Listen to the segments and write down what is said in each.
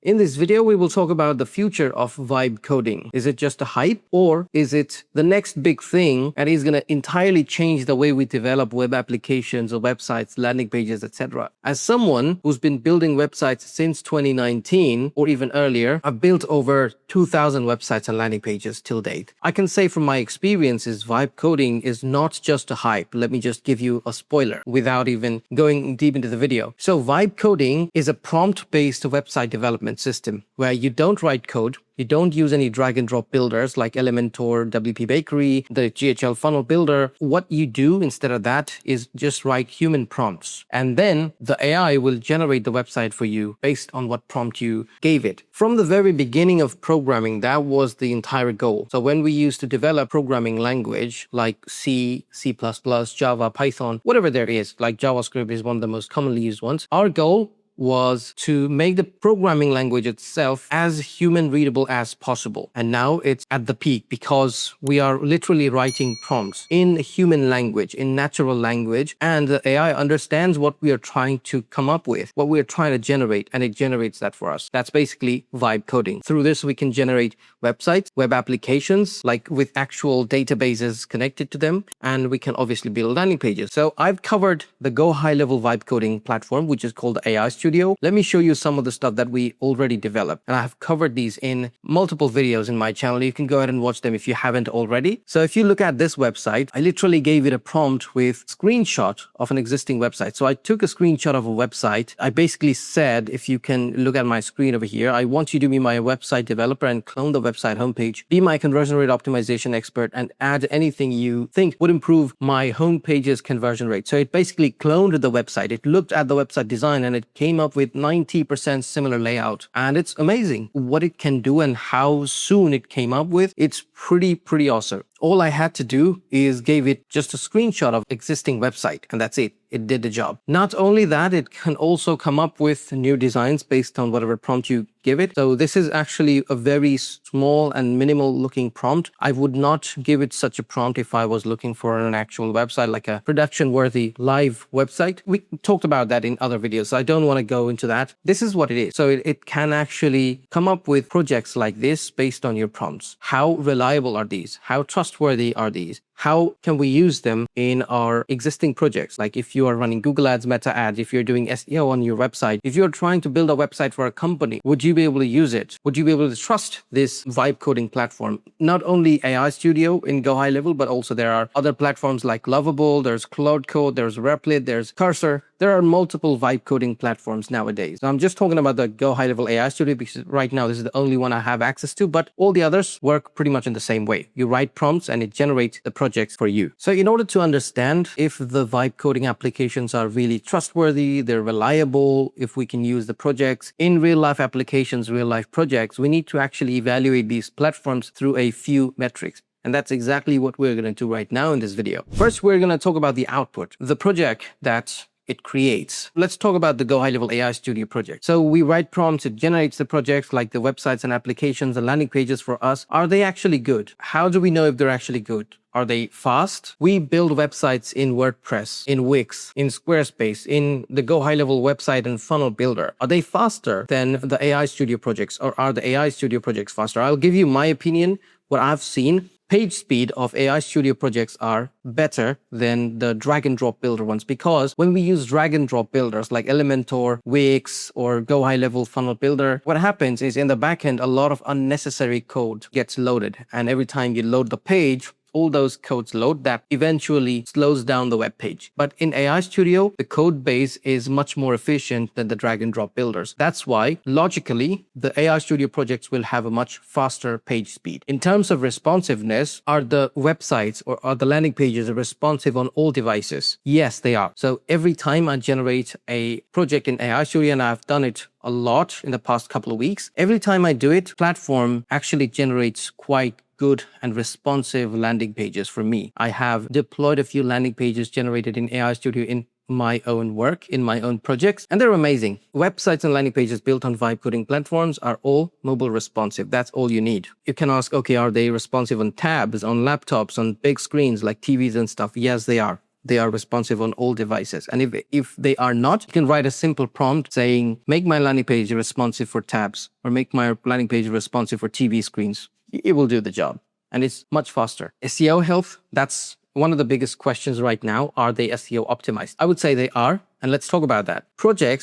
In this video, we will talk about the future of vibe coding. Is it just a hype, or is it the next big thing and is going to entirely change the way we develop web applications or websites, landing pages, etc.? As someone who's been building websites since 2019 or even earlier, I've built over 2,000 websites and landing pages till date. I can say from my experiences, vibe coding is not just a hype. Let me just give you a spoiler without even going deep into the video. So vibe coding is a prompt-based website development system where you don't write code. You don't use any drag and drop builders like Elementor, WP Bakery, the GHL funnel builder. What you do instead of that is just write human prompts. And then the AI will generate the website for you based on what prompt you gave it. From the very beginning of programming, that was the entire goal. So when we used to develop programming language like C, C++, Java, Python, whatever there is, like JavaScript is one of the most commonly used ones, our goal was to make the programming language itself as human readable as possible. And now it's at the peak because we are literally writing prompts in human language, in natural language, and the AI understands what we are trying to come up with, what we are trying to generate, and it generates that for us. That's basically vibe coding. Through this, we can generate websites, web applications, like with actual databases connected to them, and we can obviously build landing pages. So I've covered the GoHighLevel vibe coding platform, which is called AI Studio. Let me show you some of the stuff that we already developed. And I have covered these in multiple videos in my channel. You can go ahead and watch them if you haven't already. So if you look at this website, I literally gave it a prompt with screenshot of an existing website. So I took a screenshot of a website. I basically said, if you can look at my screen over here, I want you to be my website developer and clone the website homepage, be my conversion rate optimization expert, and add anything you think would improve my homepage's conversion rate. So it basically cloned the website. It looked at the website design and it came up with 90% similar layout. And it's amazing what it can do and how soon it came up with. It's pretty awesome. All I had to do is gave it just a screenshot of existing website, and that's it. It did the job. Not only that, it can also come up with new designs based on whatever prompt you give it. So this is actually a very small and minimal looking prompt. I would not give it such a prompt if I was looking for an actual website, like a production worthy live website. We talked about that in other videos, so I don't want to go into that. This is what it is. So it can actually come up with projects like this based on your prompts. How reliable are these? How trustworthy are these? How can we use them in our existing projects? Like if you are running Google Ads, Meta Ads, if you're doing SEO on your website, if you're trying to build a website for a company, would you be able to use it? Would you be able to trust this vibe coding platform? Not only AI Studio in GoHighLevel, but also there are other platforms like Lovable, there's Cloud Code, there's Replit, there's Cursor. There are multiple vibe coding platforms nowadays. So I'm just talking about the GoHighLevel AI Studio because right now this is the only one I have access to, but all the others work pretty much in the same way. You write prompts and it generates the projects for you. So in order to understand if the vibe coding applications are really trustworthy, they're reliable, if we can use the projects in real life applications, real life projects, we need to actually evaluate these platforms through a few metrics. And that's exactly what we're going to do right now in this video. First, we're going to talk about the output, the project that it creates. Let's talk about the GoHighLevel AI Studio project. So we write prompts, it generates the projects like the websites and applications and landing pages for us. Are they actually good? How do we know if they're actually good? Are they fast? We build websites in WordPress, in Wix, in Squarespace, in the GoHighLevel website and funnel builder. Are they faster than the AI Studio projects, or are the AI Studio projects faster? I'll give you my opinion, what I've seen. Page speed of AI Studio projects are better than the drag and drop builder ones, because when we use drag and drop builders like Elementor, Wix, or GoHighLevel funnel builder, what happens is in the backend, a lot of unnecessary code gets loaded. And every time you load the page, all those codes load that eventually slows down the web page. But in AI Studio, the code base is much more efficient than the drag and drop builders. That's why, logically, the AI Studio projects will have a much faster page speed. In terms of responsiveness, are the websites or are the landing pages responsive on all devices? Yes, they are. So every time I generate a project in AI Studio, and I've done it a lot in the past couple of weeks, every time I do it, platform actually generates quite good and responsive landing pages for me. I have deployed a few landing pages generated in AI Studio in my own work, in my own projects, and they're amazing. Websites and landing pages built on vibe coding platforms are all mobile responsive. That's all you need. You can ask, okay, are they responsive on tabs, on laptops, on big screens like TVs and stuff? Yes, they are. they are responsive on all devices. And if they are not, you can write a simple prompt saying, make my landing page responsive for tabs, or make my landing page responsive for TV screens. It will do the job. And it's much faster. SEO health, that's one of the biggest questions right now. Are they SEO optimized? I would say they are. And let's talk about that. AI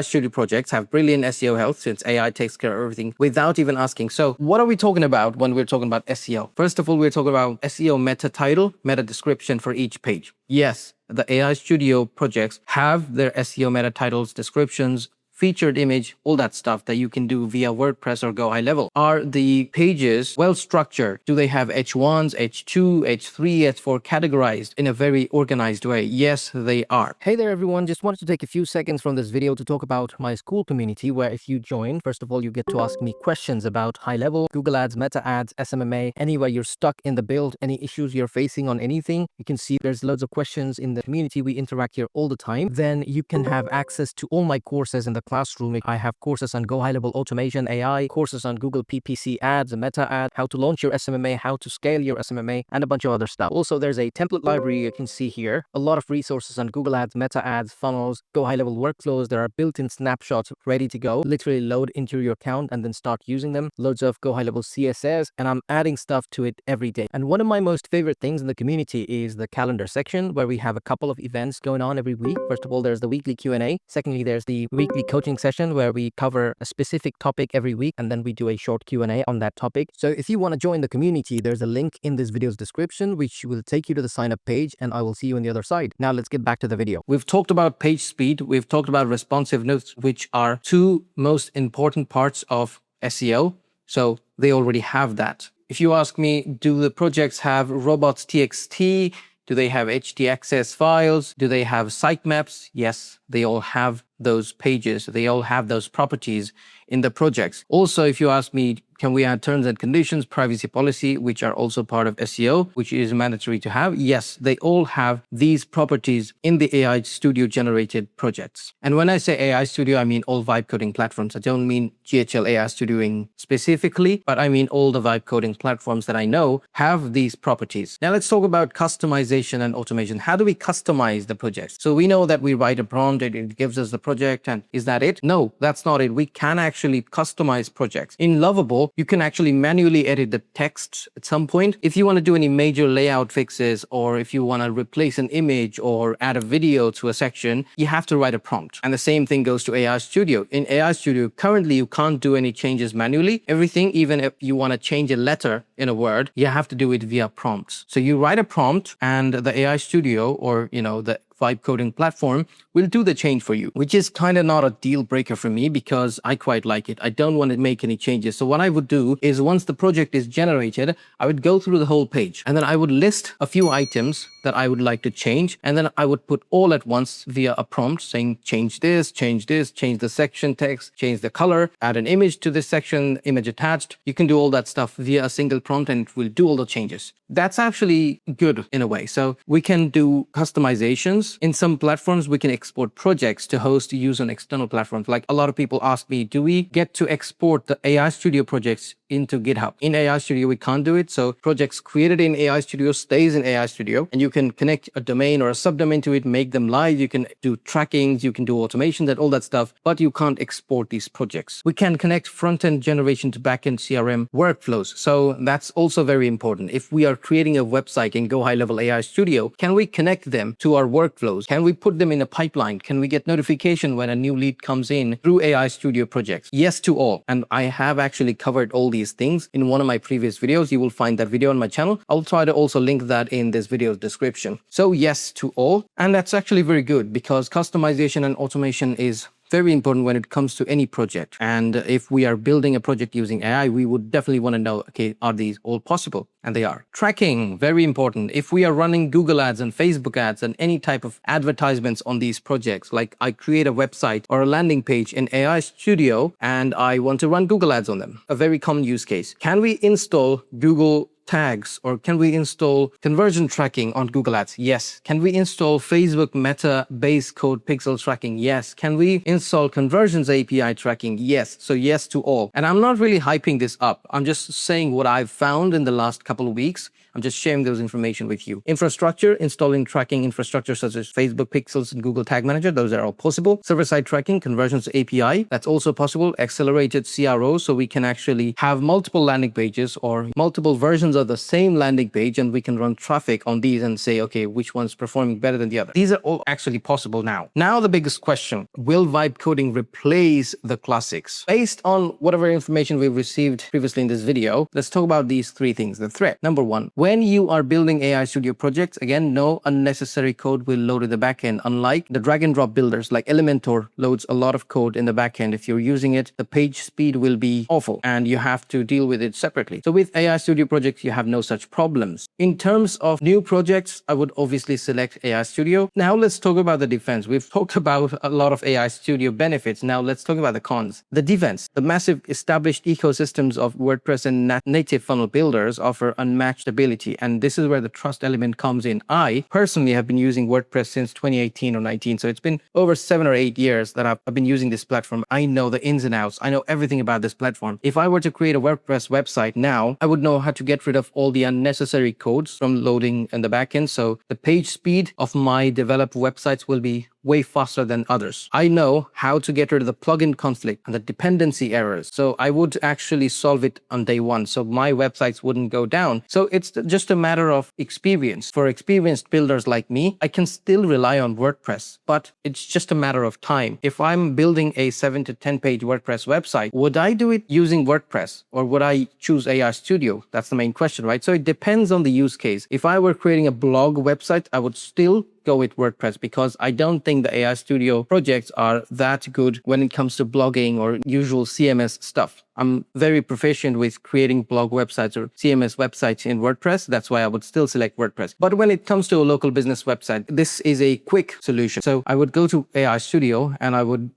Studio projects have brilliant SEO health since AI takes care of everything without even asking. So what are we talking about when we're talking about SEO? First of all, we're talking about SEO meta title, meta description for each page. Yes, the AI Studio projects have their SEO meta titles, descriptions, featured image, all that stuff that you can do via WordPress or GoHighLevel. Are the pages well structured? Do they have H1s, H2, H3, H4 categorized in a very organized way? Yes, they are. Hey there, everyone. Just wanted to take a few seconds from this video to talk about my school community, where if you join, first of all, you get to ask me questions about high level, Google Ads, Meta Ads, SMMA, anywhere you're stuck in the build, any issues you're facing on anything. You can see there's loads of questions in the community. We interact here all the time. Then you can have access to all my courses in the classroom. I have courses on GoHighLevel automation, AI, courses on Google PPC ads, Meta ads, how to launch your SMMA, how to scale your SMMA, and a bunch of other stuff. Also, there's a template library you can see here. A lot of resources on Google Ads, Meta ads, funnels, GoHighLevel workflows. There are built-in snapshots ready to go. Literally load into your account and then start using them. Loads of GoHighLevel CSS, and I'm adding stuff to it every day. And one of my most favorite things in the community is the calendar section, where we have a couple of events going on every week. First of all, there's the weekly Q&A. Secondly, there's the weekly coaching session where we cover a specific topic every week, and then we do a short Q&A on that topic. So if you want to join the community, there's a link in this video's description which will take you to the sign up page, and I will see you on the other side. Now let's get back to the video. We've talked about page speed, we've talked about responsiveness, which are two most important parts of SEO. So they already have that. If you ask me, do the projects have robots.txt? Do they have htaccess files? Do they have sitemaps? Yes, they all have those pages. They all have those properties in the projects. Also, if you ask me, can we add terms and conditions, privacy policy, which are also part of SEO, which is mandatory to have? Yes, they all have these properties in the AI Studio generated projects. And when I say AI Studio, I mean all vibe coding platforms. I don't mean GHL AI Studioing specifically, but I mean all the vibe coding platforms that I know have these properties. Now let's talk about customization and automation. How do we customize the projects? So we know that we write a prompt, it gives us the project, and is that it? No, that's not it. We can actually customize projects. In Lovable, you can actually manually edit the text at some point. If you want to do any major layout fixes, or if you want to replace an image or add a video to a section, you have to write a prompt. And the same thing goes to AI Studio. In AI Studio, currently you can't do any changes manually. Everything, even if you want to change a letter in a word, you have to do it via prompts. So you write a prompt, and the AI Studio, or the vibe coding platform, will do the change for you, which is kind of not a deal breaker for me because I quite like it. I don't want to make any changes. So what I would do is, once the project is generated, I would go through the whole page, and then I would list a few items that I would like to change, and then I would put all at once via a prompt saying change this, change the section text, change the color, add an image to this section, image attached. You can do all that stuff via a single prompt, and it will do all the changes. That's actually good in a way. So we can do customizations. In some platforms, we can export projects to host, use on external platforms. Like, a lot of people ask me, do we get to export the AI Studio projects into GitHub? In AI Studio, we can't do it. So projects created in AI Studio stays in AI Studio, and you can connect a domain or a subdomain to it, make them live. You can do trackings, you can do automation, all that stuff, but you can't export these projects. We can connect front-end generation to back-end CRM workflows. So that's also very important. If we are creating a website in GoHighLevel AI Studio, can we connect them to our workflows? Can we put them in a pipeline? Can we get notification when a new lead comes in through AI Studio projects? Yes to all. And I have actually covered all these things in one of my previous videos. You will find that video on my channel. I'll try to also link that in this video's description. So yes to all. And that's actually very good, because customization and automation is very important when it comes to any project. And if we are building a project using AI, we would definitely want to know, okay, are these all possible? And they are. Tracking, very important. If we are running Google ads and Facebook ads and any type of advertisements on these projects, like I create a website or a landing page in AI Studio and I want to run Google ads on them, a very common use case. Can we install Google tags, or can we install conversion tracking on Google Ads? Yes. Can we install Facebook Meta base code pixel tracking? Yes. Can we install conversions API tracking? Yes. So yes to all. And I'm not really hyping this up. I'm just saying what I've found in the last couple of weeks. I'm just sharing those information with you. Infrastructure, installing tracking infrastructure such as Facebook Pixels and Google Tag Manager, those are all possible. Server-side tracking, conversions to API, that's also possible. Accelerated CRO, so we can actually have multiple landing pages or multiple versions of the same landing page, and we can run traffic on these and say, okay, which one's performing better than the other. These are all actually possible now. Now the biggest question, will vibe coding replace the classics? Based on whatever information we've received previously in this video, let's talk about these three things. The threat. Number one, when you are building AI Studio projects, again, no unnecessary code will load in the backend. Unlike the drag and drop builders like Elementor loads a lot of code in the backend. If you're using it, the page speed will be awful and you have to deal with it separately. So with AI Studio projects, you have no such problems. In terms of new projects, I would obviously select AI Studio. Now let's talk about the defense. We've talked about a lot of AI Studio benefits. Now let's talk about the cons. The defense. The massive established ecosystems of WordPress and native funnel builders offer unmatched ability, and this is where the trust element comes in. I personally have been using WordPress since 2018 or 19, so it's been over 7 or 8 years that I've been using this platform. I know the ins and outs. I know everything about this platform. If I were to create a WordPress website now, I would know how to get rid of all the unnecessary codes from loading in the backend, so the page speed of my developed websites will be way faster than others. I know how to get rid of the plugin conflict and the dependency errors. So I would actually solve it on day one. So my websites wouldn't go down. So it's just a matter of experience. For experienced builders like me, I can still rely on WordPress, but it's just a matter of time. If I'm building a 7 to 10 page WordPress website, would I do it using WordPress or would I choose AI Studio? That's the main question, right? So it depends on the use case. If I were creating a blog website, I would still go with WordPress because I don't think the AI Studio projects are that good when it comes to blogging or usual CMS stuff. I'm very proficient with creating blog websites or CMS websites in WordPress. That's why I would still select WordPress. But when it comes to a local business website, this is a quick solution. So I would go to AI Studio and I would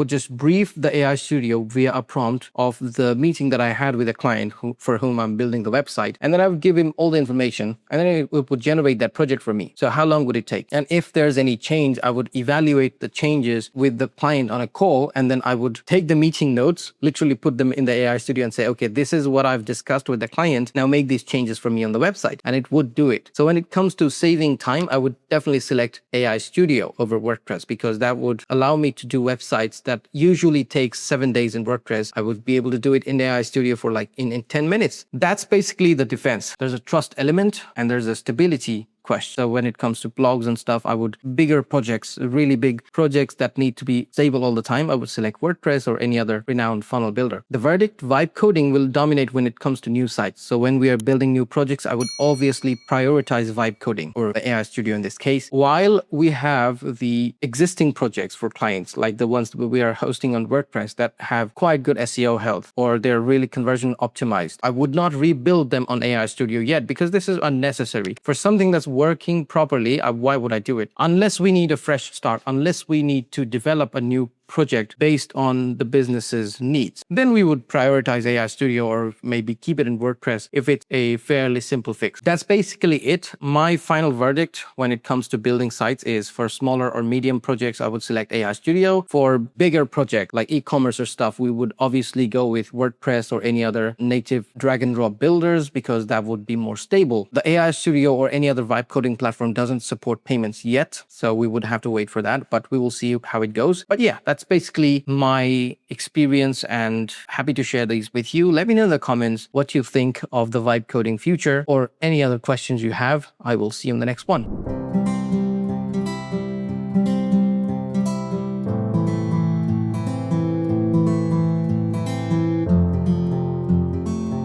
just brief the AI Studio via a prompt of the meeting that I had with a client for whom I'm building the website. And then I would give him all the information and then it would generate that project for me. So how long would it take? And if there's any change, I would evaluate the changes with the client on a call. And then I would take the meeting notes, literally put them in the AI Studio and say, okay, this is what I've discussed with the client. Now make these changes for me on the website. And it would do it. So when it comes to saving time, I would definitely select AI Studio over WordPress because that would allow me to do websites that usually takes 7 days in WordPress. I would be able to do it in AI Studio for like in 10 minutes. That's basically the defense. There's a trust element and there's a stability question. So when it comes to blogs and stuff, bigger projects, really big projects that need to be stable all the time, I would select WordPress or any other renowned funnel builder. The verdict, vibe coding will dominate when it comes to new sites. So when we are building new projects, I would obviously prioritize vibe coding or the AI Studio in this case. While we have the existing projects for clients, like the ones that we are hosting on WordPress that have quite good SEO health or they're really conversion optimized, I would not rebuild them on AI Studio yet because this is unnecessary. For something that's working properly, why would I do it? Unless we need a fresh start, unless we need to develop a new project based on the business's needs, then we would prioritize AI Studio or maybe keep it in WordPress if it's a fairly simple fix. That's basically it. My final verdict when it comes to building sites is for smaller or medium projects, I would select AI Studio. For bigger projects like e-commerce or stuff, we would obviously go with WordPress or any other native drag and drop builders because that would be more stable. The AI Studio or any other vibe coding platform doesn't support payments yet, so we would have to wait for that, but we will see how it goes. But yeah, that's basically my experience and happy to share these with you. Let me know in the comments what you think of the vibe coding future or any other questions you have. I will see you in the next one.